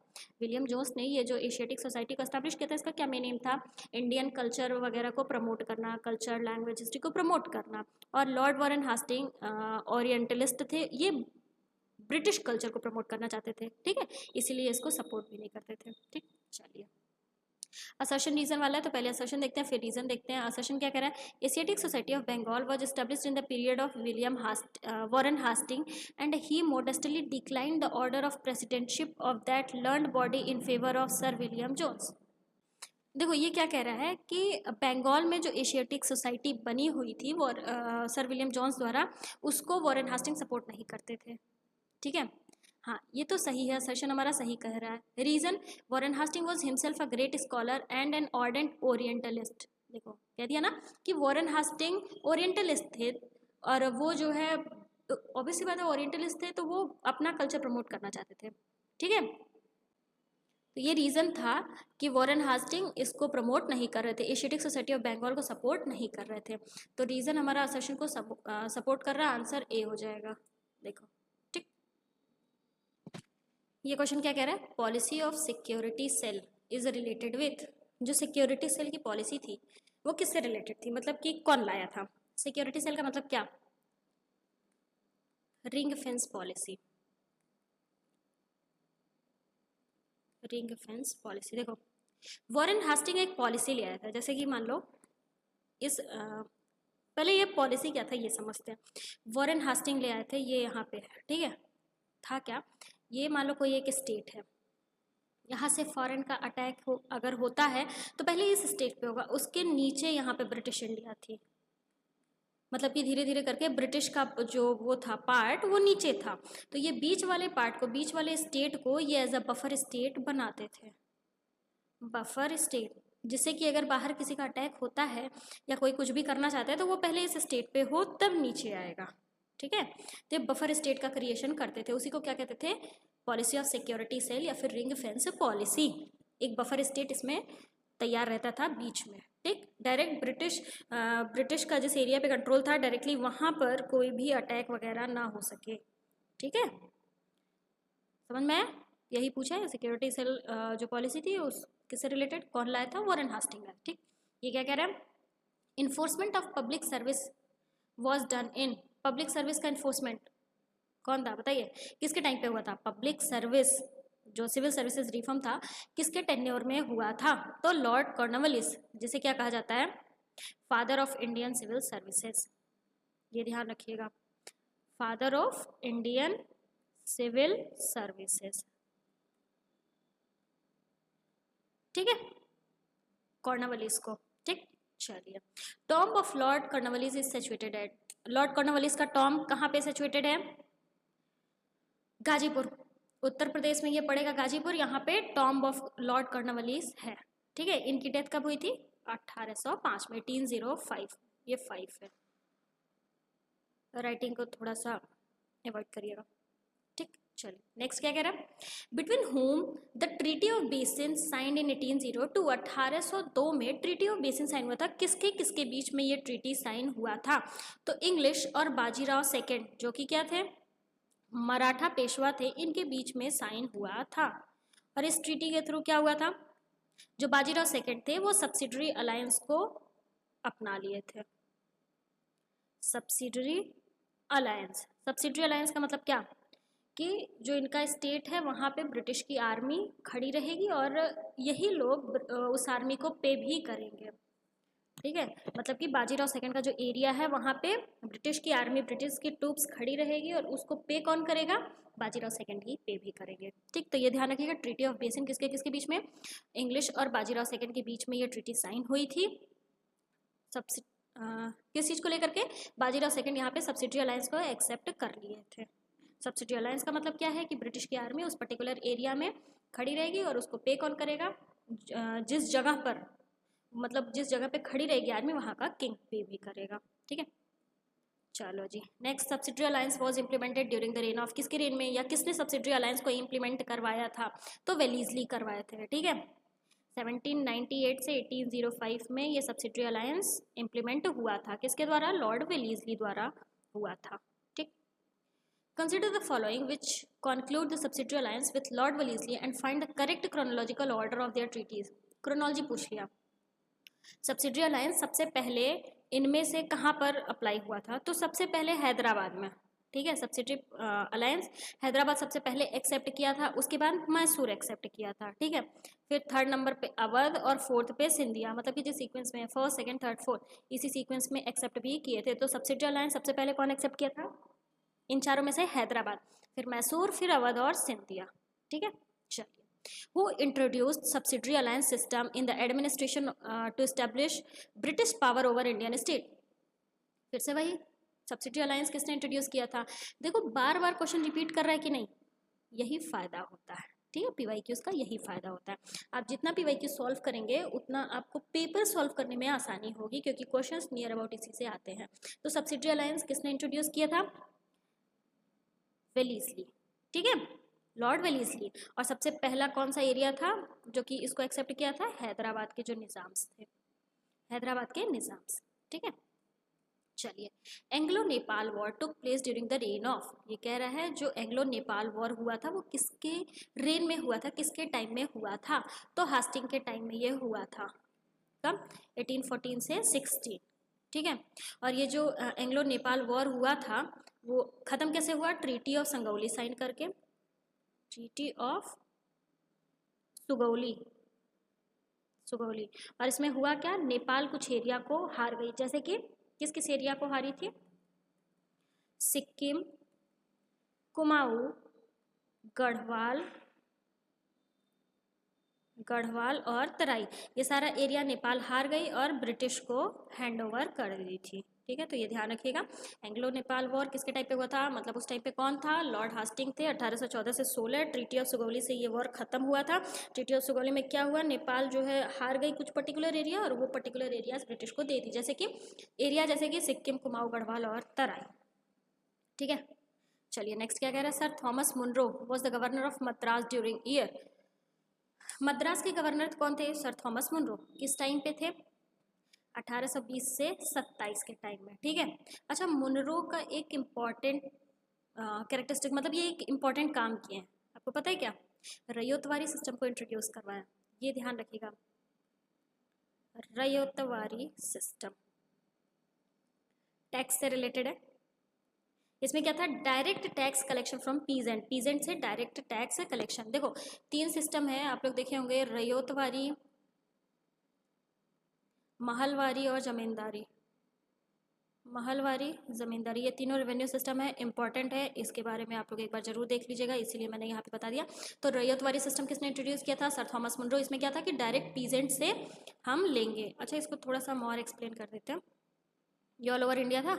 Speaker 1: विलियम जोन्स ने ये जो एशियाटिक सोसाइटी को इस्टेब्लिश किया था, इसका क्या मेन एम था? इंडियन कल्चर वगैरह को प्रमोट करना, कल्चर लैंग्वेज हिस्ट्री को प्रमोट करना। और लॉर्ड वॉरेन हास्टिंग ओरिएंटलिस्ट थे, ये ब्रिटिश कल्चर को प्रमोट करना चाहते थे। ठीक है, इसीलिए इसको सपोर्ट भी नहीं करते थे। ठीक, चलिए असर्शन रीजन वाला है, तो पहले असर्शन देखते हैं फिर रीजन देखते हैं। असर्शन क्या कह रहा है, Asiatic Society of Bengal was established in the period of William Warren Hasting and he modestly decline the order of presidentship of that learned body in favour of sir William Jones. देखो ये क्या कह रहा है कि बंगाल में जो एशियाटिक सोसाइटी बनी हुई थी वो सर विलियम जोन्स द्वारा, उसको वॉरेन हास्टिंग सपोर्ट नहीं करते थे। ठीक है, हाँ ये तो सही है, असर्शन हमारा सही कह रहा है। Reason, Warren Hasting was himself a great scholar and an ardent orientalist. देखो कह दिया ना कि वॉरेन हास्टिंग ओरिएंटलिस्ट थे, और वो जो है ऑब्वियसली बात है ओरिएंटलिस्ट थे तो वो अपना कल्चर प्रमोट करना चाहते थे। ठीक है, तो ये रीज़न था कि वॉरेन हास्टिंग इसको प्रमोट नहीं कर रहे थे, एशियाटिक सोसाइटी ऑफ बंगाल को सपोर्ट नहीं कर रहे थे। तो रीज़न हमारा असर्शन को सपोर्ट कर रहा है, आंसर ए हो जाएगा। देखो ठीक, ये क्वेश्चन क्या कह रहा है, policy of security cell is related with, जो सिक्योरिटी सेल की पॉलिसी थी वो किससे रिलेटेड थी, मतलब कि कौन लाया था। सिक्योरिटी सेल का मतलब क्या, ring fence policy, ring fence policy. देखो वॉरेन हास्टिंग एक पॉलिसी ले आया था, जैसे कि मान लो इस पहले ये पॉलिसी क्या था ये समझते हैं। वॉरेन हास्टिंग ले आए थे, ये यहाँ पे ठीक है, था क्या, ये मान लो कोई एक स्टेट है, यहाँ से फॉरेन का अटैक अगर होता है तो पहले इस स्टेट पे होगा, उसके नीचे यहाँ पे ब्रिटिश इंडिया थी, मतलब कि धीरे धीरे करके ब्रिटिश का जो वो था पार्ट वो नीचे था, तो ये बीच वाले पार्ट को, बीच वाले स्टेट को ये एज अ बफर स्टेट बनाते थे, बफर स्टेट, जिससे कि अगर बाहर किसी का अटैक होता है या कोई कुछ भी करना चाहता है तो वो पहले इस स्टेट पे हो तब नीचे आएगा। ठीक है, तो बफर स्टेट का क्रिएशन करते थे, उसी को क्या कहते थे, पॉलिसी ऑफ सिक्योरिटी सेल या फिर रिंग फेंस पॉलिसी। एक बफर स्टेट इसमें तैयार रहता था बीच में। ठीक, डायरेक्ट ब्रिटिश का जिस एरिया पे कंट्रोल था डायरेक्टली वहाँ पर कोई भी अटैक वगैरह ना हो सके। ठीक है, समझ में आया, यही पूछा है सिक्योरिटी सेल जो पॉलिसी थी उस किससे रिलेटेड, कौन लाया था, वॉरेन हास्टिंग लाया। ठीक, ये क्या कह रहा है, enforcement of public service was done in, public service का इन्फोर्समेंट कौन था बताइए, किसके टाइम पे हुआ था, पब्लिक सर्विस जो सिविल सर्विसेज रिफॉर्म था किसके टेन्योर में हुआ था, तो लॉर्ड कॉर्नवालिस, जिसे क्या कहा जाता है, father of Indian civil services, ये ध्यान रखिएगा, father of Indian civil services. ठीक है, कॉर्नवालिस को। ठीक, चलिए, tomb of Lord Cornwallis is situated at, Lord Cornwallis का टॉम्ब कहाँ पे सिचुएटेड है, गाजीपुर, उत्तर प्रदेश में ये पड़ेगा गाजीपुर, यहाँ पे टॉम्ब ऑफ लॉर्ड कॉर्नवालिस है। ठीक है, इनकी डेथ कब हुई थी, 1805 में, 1805, ये 5 है, राइटिंग को थोड़ा सा अवॉइड करिएगा। ठीक, चलिए नेक्स्ट क्या कह रहा है, between home the treaty of basin signed in 1802, 1802 में ट्रीटी ऑफ बेसिन साइन हुआ था, किसके किसके बीच में ये ट्रीटी साइन हुआ था, तो इंग्लिश और बाजीराव सेकेंड जो कि क्या थे, मराठा पेशवा थे, इनके बीच में साइन हुआ था। और इस ट्रीटी के थ्रू क्या हुआ था, जो बाजीराव सेकेंड थे वो सब्सिडरी अलायंस को अपना लिए थे, सब्सिडरी अलायंस, सब्सिडरी अलायंस का मतलब क्या, कि जो इनका स्टेट है वहाँ पे ब्रिटिश की आर्मी खड़ी रहेगी और यही लोग उस आर्मी को पे भी करेंगे। ठीक है, मतलब कि बाजीराव सेकंड का जो एरिया है वहाँ पे ब्रिटिश की आर्मी, ब्रिटिश की ट्रूप्स खड़ी रहेगी और उसको पे कौन करेगा, बाजीराव सेकंड ही पे भी करेंगे। ठीक, तो ये ध्यान रखिएगा, ट्रीटी ऑफ बेसिन किसके किसके बीच में, इंग्लिश और बाजीराव सेकंड के बीच में ये ट्रीटी साइन हुई थी। सबसे किस चीज़ को लेकर के, बाजीराव सेकंड यहाँ पे सब्सिडरी अलायंस को एक्सेप्ट कर लिए थे। सब्सिडरी अलायंस का मतलब क्या है कि ब्रिटिश की आर्मी उस पर्टिकुलर एरिया में खड़ी रहेगी और उसको पे कौन करेगा, जिस जगह पर, मतलब जिस जगह पे खड़ी रहेगी आर्मी वहाँ का किंग पे भी करेगा। ठीक है, चलो जी next, subsidiary alliance was implemented during the reign of, किसके रेन में, या किसने सब्सिडरी अलायंस को इम्प्लीमेंट करवाया था, तो वेलीजली करवाए थे। ठीक है, 1798 से 1805 में ये सब्सिडरी अलायंस इम्प्लीमेंट हुआ था, किसके द्वारा, लॉर्ड वेलीजली द्वारा हुआ था। ठीक, consider the following which conclude the subsidiary alliance with Lord Wellesley and find the correct chronological order of their treaties। Chronology पूछ लिया, सब्सिडरी अलायंस सबसे पहले इनमें से कहाँ पर अप्लाई हुआ था, तो सबसे पहले हैदराबाद में, ठीक है, सब्सिडरी अलायंस। हैदराबाद सबसे पहले एक्सेप्ट किया था, उसके बाद मैसूर एक्सेप्ट किया था, ठीक है। फिर थर्ड नंबर पे अवध और फोर्थ पे सिंधिया, मतलब कि जिस सीक्वेंस में फर्स्ट सेकंड थर्ड फोर्थ इसी सीक्वेंस में एक्सेप्ट भी किए थे। तो सब्सिडरी अलायंस सबसे पहले कौन एक्सेप्ट किया था? इन चारों में से हैदराबाद, फिर मैसूर, फिर अवध और सिंधिया, ठीक है। चलिए, who introduced subsidiary alliance system in the administration to establish British power over Indian state? फिर से वही, सब्सिडी अलायंस किसने इंट्रोड्यूस किया था? देखो बार बार क्वेश्चन रिपीट कर रहा है कि नहीं, यही फायदा होता है, ठीक है। पीवाईक्यूज का यही फायदा होता है। आप जितना पीवाईक्यू सॉल्व करेंगे उतना आपको पेपर सॉल्व करने में आसानी होगी, क्योंकि क्वेश्चंस नियर अबाउट इसी से आते हैं। तो सब्सिडी अलायंस किसने इंट्रोड्यूस किया था? वेलीस्ली, ठीक है, लॉर्ड वेलीस्ली। और सबसे पहला कौन सा एरिया था जो कि इसको एक्सेप्ट किया था? हैदराबाद के जो निज़ाम्स थे, हैदराबाद के निज़ाम्स, ठीक है। चलिए, Anglo Nepal war took place during the reign of, ये कह रहा है जो एंग्लो नेपाल वॉर हुआ था वो किसके रेन में हुआ था, किसके टाइम में हुआ था? तो हास्टिंग के टाइम में ये हुआ था। कब? 1814 से 16, ठीक है। और ये जो एंग्लो नेपाल वॉर हुआ था वो ख़त्म कैसे हुआ? ट्रीटी ऑफ संगौली साइन करके, ट्रीटी ऑफ सुगौली, सुगौली। और इसमें हुआ क्या? नेपाल कुछ एरिया को हार गई, जैसे कि किस किस एरिया को हारी थी? सिक्किम, कुमाऊं, गढ़वाल, गढ़वाल और तराई, ये सारा एरिया नेपाल हार गई और ब्रिटिश को हैंड ओवर कर दी थी, ठीक है। तो ये ध्यान रखिएगा। एंग्लो नेपाल वॉर किसके टाइम पे हुआ था? मतलब उस टाइम पे कौन था? लॉर्ड हास्टिंग थे। 1814 से 16 ट्रीटी ऑफ सुगौली से ये वॉर खत्म हुआ था। ट्रीटी ऑफ सुगौली में क्या हुआ? नेपाल जो है हार गई कुछ पर्टिकुलर एरिया, और वो पर्टिकुलर एरियाज ब्रिटिश को दे दी, जैसे कि एरिया जैसे कि सिक्किम, कुमाऊं, गढ़वाल और तराई, ठीक है। चलिए नेक्स्ट क्या कह रहा है? Sir Thomas Munro was the governor of Madras during year. Madras के गवर्नर कौन थे? Sir Thomas Munro. किस टाइम पे थे? 1820 से 27 के टाइम में, ठीक है। अच्छा, मुनरो का एक इम्पॉर्टेंट कैरेक्टरिस्टिक, मतलब ये एक इम्पॉर्टेंट काम किए हैं, आपको पता है क्या? रयोतवारी सिस्टम को इंट्रोड्यूस करवाया, ये ध्यान रखिएगा। रयोतवारी सिस्टम टैक्स से रिलेटेड है। इसमें क्या था? Direct tax collection from peasant, peasant से डायरेक्ट टैक्स कलेक्शन। देखो 3 सिस्टम है, आप लोग देखे होंगे, रयोतवारी, महलवारी और जमींदारी। महलवारी, जमींदारी, ये तीनों रेवेन्यू सिस्टम है, इंपॉर्टेंट है, इसके बारे में आप लोग एक बार जरूर देख लीजिएगा, इसीलिए मैंने यहाँ पे बता दिया। तो रैयतवारी सिस्टम किसने इंट्रोड्यूस किया था? Sir Thomas Munro. इसमें क्या था कि डायरेक्ट पीजेंट से हम लेंगे। अच्छा, इसको थोड़ा सा और एक्सप्लेन कर देते हैं। ये ऑल ओवर इंडिया था,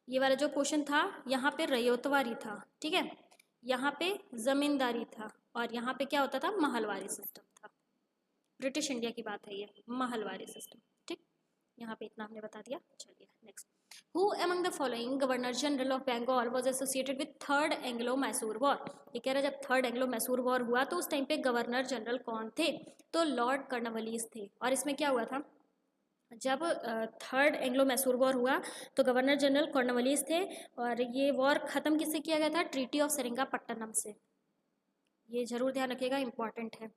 Speaker 1: ये वाला जो पोर्शन था यहाँ पे रैयतवारी था, ठीक है, यहाँ पे जमींदारी था, और यहाँ पे क्या होता था? महलवारी सिस्टम था। ब्रिटिश इंडिया की बात है ये, महलवारी सिस्टम, ठीक। यहाँ पे इतना हमने बता दिया। चलिए next, who among the following governor general of Bengal was associated with third Anglo Mysore war. ये कह रहा है जब थर्ड एंग्लो मैसूर वॉर हुआ तो उस टाइम पे गवर्नर जनरल कौन थे? तो लॉर्ड कर्नवालिस थे। और इसमें क्या हुआ था? जब थर्ड एंग्लो मैसूर वॉर हुआ तो गवर्नर जनरल कॉर्नवालिस थे, और ये वॉर ख़त्म किससे किया गया था? ट्रीटी ऑफ सेरिंगापट्टनम से। ये जरूर ध्यान रखिएगा, इंपॉर्टेंट है।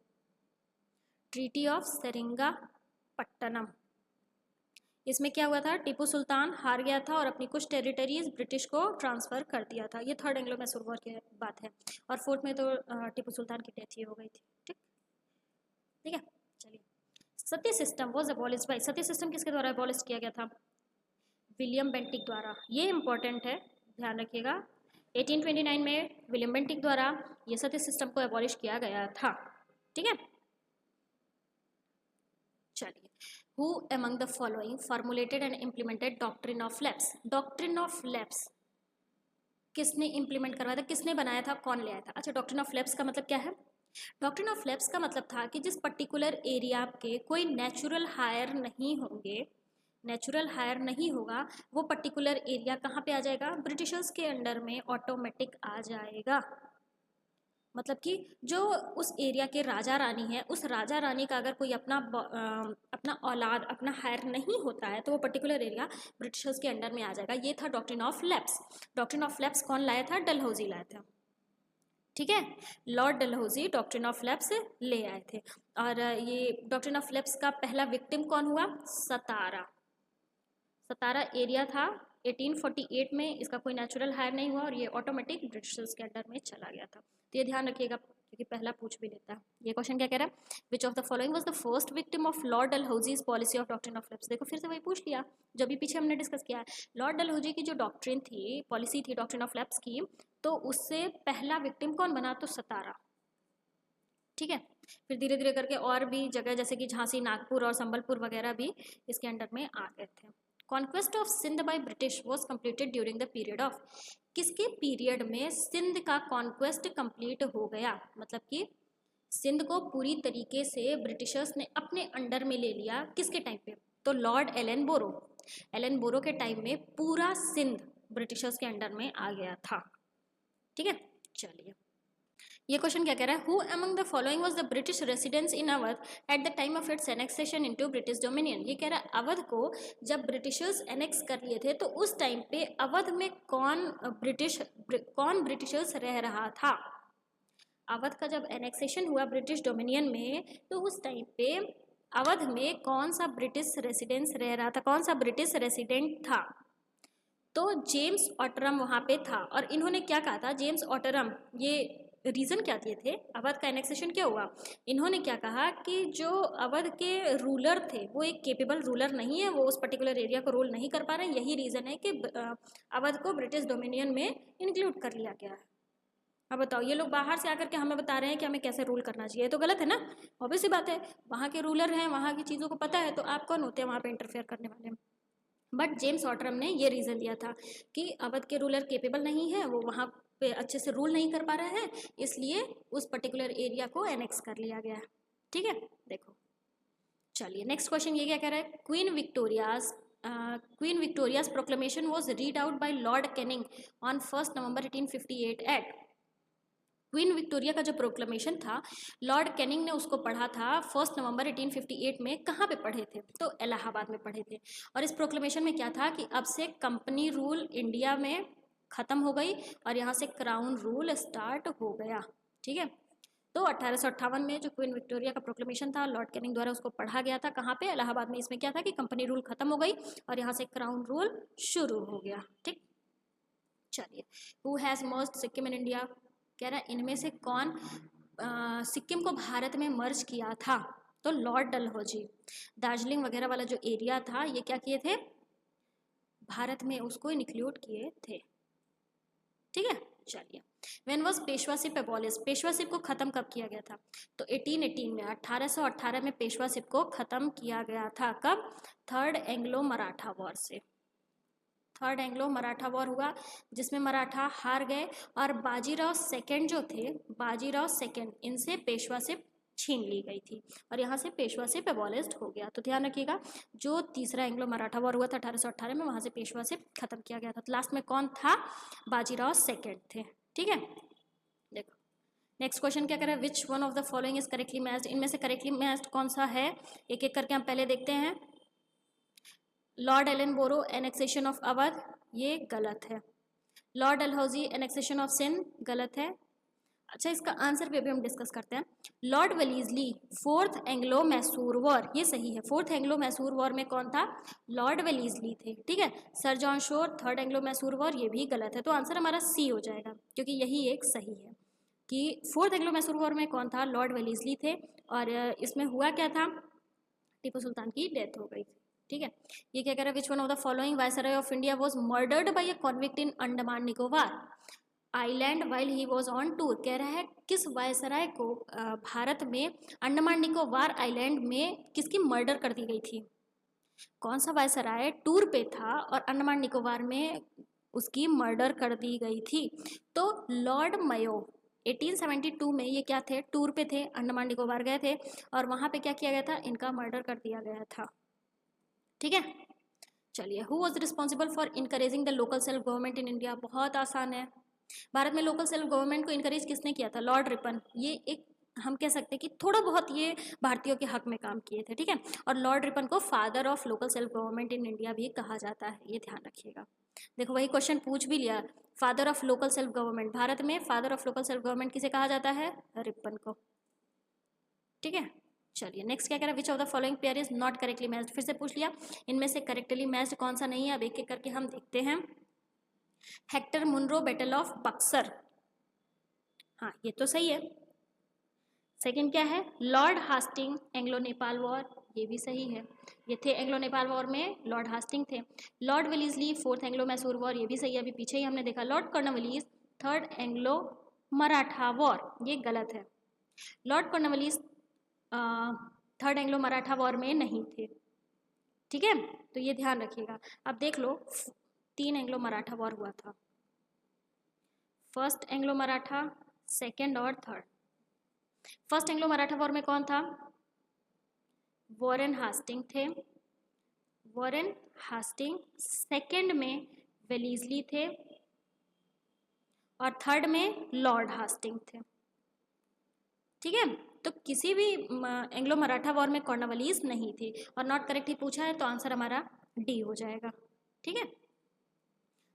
Speaker 1: ट्रीटी ऑफ सेरिंगापट्टनम, इसमें क्या हुआ था? टीपू सुल्तान हार गया था और अपनी कुछ टेरिटरीज ब्रिटिश को ट्रांसफ़र कर दिया था। ये थर्ड एंग्लो मैसूर वॉर की बात है। और फोर्थ में तो टीपू सुल्तान की डेथ ही हो गई थी, ठीक, ठीक है। चलिए, sati system was abolish by, sati system किसके द्वारा अबॉलिश किया गया था? विलियम बेंटिक द्वारा। ये इंपॉर्टेंट है, ध्यान रखिएगा। 1829 में विलियम बेंटिक द्वारा ये सती सिस्टम को अबॉलिश किया गया था, ठीक है। चलिए, who among the following formulated and implemented doctrine of lapse? Doctrine of lapse किसने इंप्लीमेंट करवाया था, किसने बनाया था, कौन ले आया था? अच्छा, डॉक्ट्रिन ऑफ लैप्स का मतलब क्या है? डॉक्ट्रिन ऑफ लैप्स का मतलब था कि जिस पर्टिकुलर एरिया के कोई नेचुरल हायर नहीं होंगे, नेचुरल हायर नहीं होगा, वो पर्टिकुलर एरिया कहाँ पे आ जाएगा? ब्रिटिशर्स के अंडर में ऑटोमेटिक आ जाएगा। मतलब कि जो उस एरिया के राजा रानी है, उस राजा रानी का अगर कोई अपना औलाद, अपना हायर नहीं होता है तो वो पर्टिकुलर एरिया ब्रिटिशर्स के अंडर में आ जाएगा। ये था doctrine of lapse. Doctrine of lapse कौन लाया था? डलहौजी लाया था, ठीक है। Lord Dalhousie doctrine of lapse ले आए थे। और ये डॉक्ट्रिन ऑफ लैप्स का पहला विक्टिम कौन हुआ? सतारा। सतारा एरिया था 1848 में इसका कोई नेचुरल हायर नहीं हुआ और ये ऑटोमेटिक ब्रिटिशर्स के अंडर में चला गया था। तो ये ध्यान रखिएगा क्योंकि पहला पूछ भी लेता है। ये क्वेश्चन क्या कह रहा है, which of the following was the first victim of lord Dalhousie's policy of doctrine of lapse. देखो फिर से वही पूछ लिया जो भी पीछे हमने डिस्कस किया है। लॉर्ड डलहौजी की जो डॉक्ट्रिन थी, पॉलिसी थी डॉक्ट्रिन ऑफ लैप्स की, तो उससे पहला विक्टिम कौन बना, तो सतारा। ठीक है, फिर धीरे धीरे करके और भी जगह जैसे कि झांसी, नागपुर और संबलपुर वगैरह भी इसके अंडर में आ गए थे। Conquest of Sindh by British was completed during the period of, किसके पीरियड में सिंध का कॉन्क्वेस्ट कंप्लीट हो गया, मतलब कि सिंध को पूरी तरीके से ब्रिटिशर्स ने अपने अंडर में ले लिया, किसके टाइम पे, तो लॉर्ड एलन बोरो। एलन बोरो के टाइम में पूरा सिंध ब्रिटिशर्स के अंडर में आ गया था। ठीक है, चलिए ये क्वेश्चन क्या कह रहा है, who among the following was the British residents in Awadh eight the time of its annexation into British dominion. ये कह रहा है अवध को जब ब्रिटिशर्स एनेक्स कर लिए थे तो उस टाइम पे अवध में कौन ब्रिटिशर्स रह रहा था। अवध का जब एनेक्सेशन हुआ ब्रिटिश डोमिनियन में तो उस टाइम पे अवध में कौन सा ब्रिटिश रेसिडेंस रह रहा था, कौन सा ब्रिटिश रेसिडेंट था, तो जेम्स ऑटरम वहाँ पे था। और इन्होंने क्या कहा था, जेम्स ऑटरम, ये रीज़न क्या दिए थे, अवध का एनेक्सेशन क्या हुआ, इन्होंने क्या कहा कि जो अवध के रूलर थे वो एक केपेबल रूलर नहीं है, वो उस पर्टिकुलर एरिया को रूल नहीं कर पा रहे हैं, यही रीज़न है कि अवध को ब्रिटिश डोमिनियन में इंक्लूड कर लिया गया है। अब बताओ, ये लोग बाहर से आकर के हमें बता रहे हैं कि हमें कैसे रूल करना चाहिए, तो गलत है ना, ऑब्वियस सी बात है, वहाँ के रूलर हैं, वहाँ की चीज़ों को पता है, तो आप कौन होते हैं वहाँ पे इंटरफेयर करने वाले। बट जेम्स ऑटरम ने ये रीज़न दिया था कि अवध के रूलर केपेबल नहीं है, वो वहाँ पे अच्छे से रूल नहीं कर पा रहा है, इसलिए उस पर्टिकुलर एरिया को एनेक्स कर लिया गया है। ठीक है, देखो चलिए नेक्स्ट क्वेश्चन ये क्या कह रहा है, queen Victoria's proclamation was read out by Lord Canning on 1 November 1858 at. Queen Victoria का जो प्रोक्लेमेशन था लॉर्ड कैनिंग ने उसको पढ़ा था 1 नवंबर 1858 में, कहाँ पे पढ़े थे, तो इलाहाबाद में पढ़े थे। और इस प्रोक्लेमेशन में क्या था कि अब से कंपनी रूल इंडिया में ख़त्म हो गई और यहाँ से क्राउन रूल स्टार्ट हो गया। ठीक है, तो 1858 में जो क्वीन विक्टोरिया का प्रोक्लेमेशन था लॉर्ड कैनिंग द्वारा उसको पढ़ा गया था, कहाँ पे, इलाहाबाद में। इसमें क्या था कि कंपनी रूल खत्म हो गई और यहाँ से क्राउन रूल शुरू हो गया। ठीक, चलिए who has merged Sikkim in India, कह रहा है इनमें से कौन सिक्किम को भारत में मर्ज किया था, तो लॉर्ड डलहौजी। दार्जिलिंग वगैरह वाला जो एरिया था ये क्या किए थे, भारत में उसको इंक्लूड किए थे। ठीक है, चलिए व्हेन वाज पेशवाशिप एबॉलिश, पेशवाशिप को ख़त्म कब किया गया था, तो 1818 में, 1818 में पेशवाशिप को ख़त्म किया गया था। कब, थर्ड एंग्लो मराठा वॉर से। थर्ड एंग्लो मराठा वॉर हुआ जिसमें मराठा हार गए और बाजीराव सेकंड जो थे, बाजीराव सेकंड, इनसे पेशवाशिप छीन ली गई थी और यहाँ से पेशवाशिप एबॉलिश्ड हो गया। तो ध्यान रखिएगा जो तीसरा एंग्लो मराठा वॉर हुआ था 1818 में, वहाँ से पेशवाशिप खत्म किया गया था। तो लास्ट में कौन था, बाजीराव सेकंड थे। ठीक है, देखो नेक्स्ट क्वेश्चन क्या कर रहा है, which one of the following is correctly matched, इनमें से करेक्टली मैच्ड कौन सा है, एक एक करके हम पहले देखते हैं। Lord Ellenborough annexation of Awadh, ये गलत है। Lord Dalhousie annexation of Sindh, गलत है। अच्छा, इसका आंसर पे भी हम डिस्कस करते हैं। Lord Wellesley fourth Anglo Mysore war, ये सही है। फोर्थ एंग्लो मैसूर वॉर में कौन था, लॉर्ड वेलीजली थे। ठीक है, sir John Shore third Anglo Mysore war, ये भी गलत है। तो आंसर हमारा सी हो जाएगा क्योंकि यही एक सही है कि फोर्थ एंग्लो मैसूर वॉर में कौन था, लॉर्ड वेलीजली थे। और इसमें हुआ क्या था, टीपू सुल्तान की डेथ हो गई थी। ठीक है, ये क्या कह रहा है, which one of the following viceroy of India was murdered by a convict in Andaman Nicobar island while he was on tour, कह रहा है किस वायसराय को भारत में अंडमान निकोबार आइलैंड में किसकी मर्डर कर दी गई थी, कौन सा वायसराय टूर पे था और अंडमान निकोबार में उसकी मर्डर कर दी गई थी, तो लॉर्ड मयो। 1872 में ये क्या थे, टूर पे थे, अंडमान निकोबार गए थे और वहाँ पे क्या किया गया था, इनका मर्डर कर दिया गया था। ठीक है, चलिए who was responsible for encouraging the local self government in India, बहुत आसान है। भारत में लोकल सेल्फ गवर्नमेंट को इनकरेज किसने किया था, लॉर्ड रिपन। ये एक हम कह सकते हैं कि थोड़ा बहुत ये भारतीयों के हक में काम किए थे। ठीक है, और लॉर्ड रिपन को father of local self government in India भी कहा जाता है, ये ध्यान रखिएगा। देखो वही क्वेश्चन पूछ भी लिया, father of local self government, Bharat में father of local self government किसे कहा जाता है, रिपन को। ठीक है, चलिए नेक्स्ट क्या कह रहा है, which of the following pair is not correctly matched, फिर से पूछ लिया, इनमें से करेक्टली मैच्ड कौन सा नहीं है, अब एक एक करके हम देखते हैं। Hector Munro battle of Buxar, हाँ ये तो सही है। सेकंड क्या है, Lord Hasting Anglo Nepal war, ये भी सही है, ये थे एंग्लो नेपाल वॉर में लॉर्ड हास्टिंग थे। Lord Wellesley fourth Anglo Mysore war, ये भी सही है, अभी पीछे ही हमने देखा। Lord Cornwallis third Anglo Maratha war, ये गलत है। Lord Cornwallis third Anglo Maratha war में नहीं थे, ठीक है, तो ये ध्यान रखिएगा। अब देख लो 3 एंग्लो मराठा वॉर हुआ था, फर्स्ट एंग्लो मराठा, सेकेंड और third. First Anglo Maratha war में कौन था, वॉरेन हास्टिंग थे, वॉरेन हास्टिंग। सेकेंड में वेलेस्ली थे और थर्ड में लॉर्ड हास्टिंग थे, ठीक है। तो किसी भी एंग्लो मराठा वॉर में कॉर्नवालिस नहीं थी, और नॉट करेक्ट ही पूछा है तो आंसर हमारा डी हो जाएगा, ठीक है।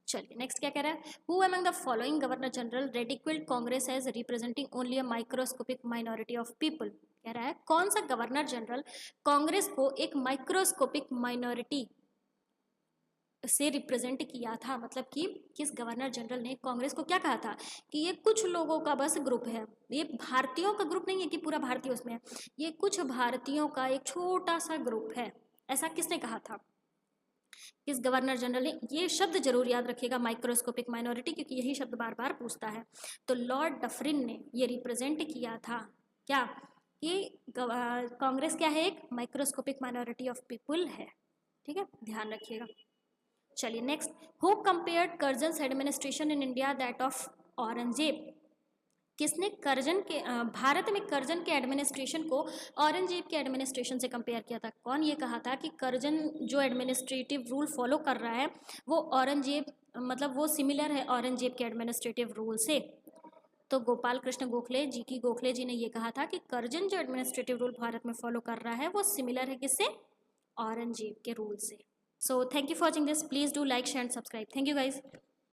Speaker 1: चलिए नेक्स्ट क्या कह रहा है, who among the following governor general ridiculed Congress as representing only a microscopic minority of people, कह रहा है कौन सा गवर्नर जनरल कांग्रेस को एक माइक्रोस्कोपिक माइनॉरिटी से रिप्रेजेंट किया था, मतलब कि किस गवर्नर जनरल ने कांग्रेस को क्या कहा था कि ये कुछ लोगों का बस ग्रुप है, ये भारतीयों का ग्रुप नहीं है कि पूरा भारतीय उसमें है, ये कुछ भारतीयों का एक छोटा सा ग्रुप है, ऐसा किसने कहा था, किस गवर्नर जनरल ने। ये शब्द जरूर याद रखिएगा माइक्रोस्कोपिक माइनॉरिटी, क्योंकि यही शब्द बार बार पूछता है। तो लॉर्ड डफरिन ने ये रिप्रेजेंट किया था क्या, कि कांग्रेस क्या है, एक माइक्रोस्कोपिक माइनॉरिटी ऑफ पीपल है, ठीक है, ध्यान रखिएगा। चलिए next, who compared Curzon's administration in India that of Aurangzeb, किसने कर्जन के भारत में कर्जन के एडमिनिस्ट्रेशन को औरंगजेब के एडमिनिस्ट्रेशन से कंपेयर किया था। कौन ये कहा था कि कर्जन जो एडमिनिस्ट्रेटिव रूल फॉलो कर रहा है वो औरंगजेब, मतलब वो सिमिलर है औरंगजेब के एडमिनिस्ट्रेटिव रूल से। तो गोपाल कृष्ण गोखले जी की गोखले जी ने ये कहा था कि कर्जन जो एडमिनिस्ट्रेटिव रूल भारत में फॉलो कर रहा है वो सिमिलर है किससे, औरंगजेब के रूल से। So thank you for watching this, please do like share and subscribe, thank you guys.